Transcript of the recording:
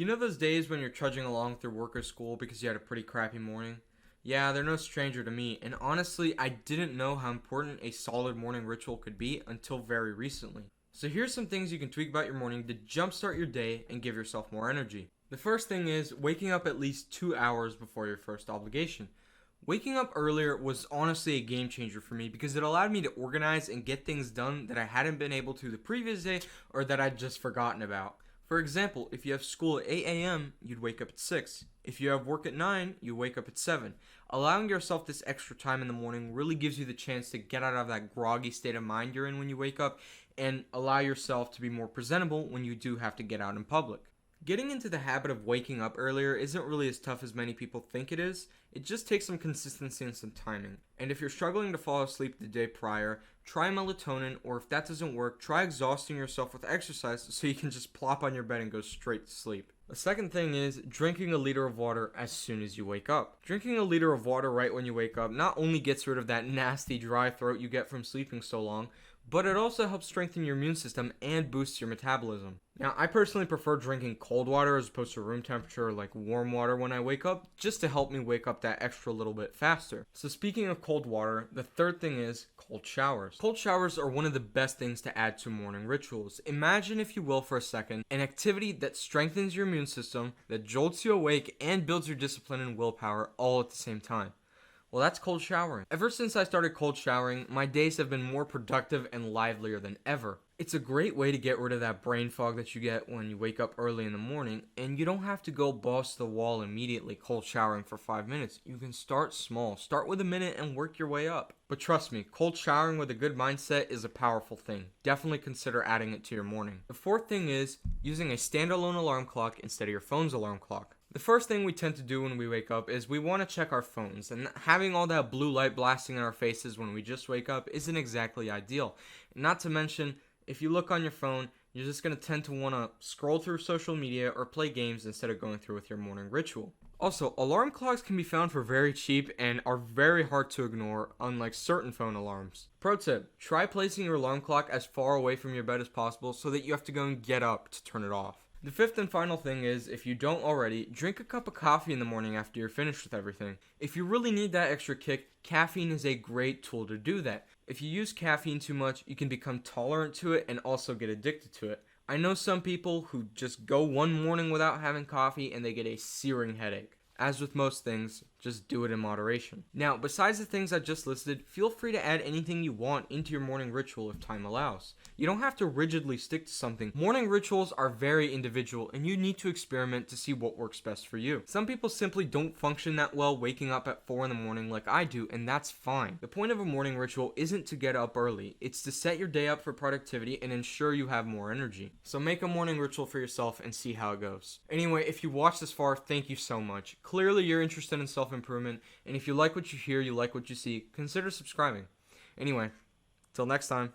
You know those days when you're trudging along through work or school because you had a pretty crappy morning? Yeah, they're no stranger to me, and honestly, I didn't know how important a solid morning ritual could be until very recently. So here's some things you can tweak about your morning to jumpstart your day and give yourself more energy. The first thing is waking up at least 2 hours before your first obligation. Waking up earlier was honestly a game changer for me because it allowed me to organize and get things done that I hadn't been able to the previous day or that I'd just forgotten about. For example, if you have school at 8 a.m., you'd wake up at 6. If you have work at 9, you wake up at 7. Allowing yourself this extra time in the morning really gives you the chance to get out of that groggy state of mind you're in when you wake up and allow yourself to be more presentable when you do have to get out in public. Getting into the habit of waking up earlier isn't really as tough as many people think it is. It just takes some consistency and some timing. And if you're struggling to fall asleep the day prior, try melatonin, or if that doesn't work, try exhausting yourself with exercise so you can just plop on your bed and go straight to sleep. The second thing is drinking a liter of water as soon as you wake up. Drinking a liter of water right when you wake up not only gets rid of that nasty dry throat you get from sleeping so long, but it also helps strengthen your immune system and boosts your metabolism. Now, I personally prefer drinking cold water as opposed to room temperature or like warm water when I wake up, just to help me wake up that extra little bit faster. So speaking of cold water, the third thing is cold showers. Cold showers are one of the best things to add to morning rituals. Imagine, if you will, for a second, an activity that strengthens your immune system, that jolts you awake, and builds your discipline and willpower all at the same time. Well, that's cold showering. Ever since I started cold showering, my days have been more productive and livelier than ever. It's a great way to get rid of that brain fog that you get when you wake up early in the morning, and you don't have to go balls to the wall immediately cold showering for 5 minutes. You can start small. Start with a minute and work your way up. But trust me, cold showering with a good mindset is a powerful thing. Definitely consider adding it to your morning. The fourth thing is using a standalone alarm clock instead of your phone's alarm clock. The first thing we tend to do when we wake up is we want to check our phones, and having all that blue light blasting in our faces when we just wake up isn't exactly ideal. Not to mention, if you look on your phone, you're just going to tend to want to scroll through social media or play games instead of going through with your morning ritual. Also, alarm clocks can be found for very cheap and are very hard to ignore, unlike certain phone alarms. Pro tip, try placing your alarm clock as far away from your bed as possible so that you have to go and get up to turn it off. The fifth and final thing is, if you don't already, drink a cup of coffee in the morning after you're finished with everything. If you really need that extra kick, caffeine is a great tool to do that. If you use caffeine too much, you can become tolerant to it and also get addicted to it. I know some people who just go one morning without having coffee and they get a searing headache. As with most things, just do it in moderation. Now, besides the things I just listed, feel free to add anything you want into your morning ritual if time allows. You don't have to rigidly stick to something. Morning rituals are very individual, and you need to experiment to see what works best for you. Some people simply don't function that well waking up at 4 in the morning like I do, and that's fine. The point of a morning ritual isn't to get up early. It's to set your day up for productivity and ensure you have more energy. So make a morning ritual for yourself and see how it goes. Anyway, if you watched this far, thank you so much. Clearly, you're interested in self-improvement, and if you like what you hear, you like what you see, consider subscribing. Anyway, till next time.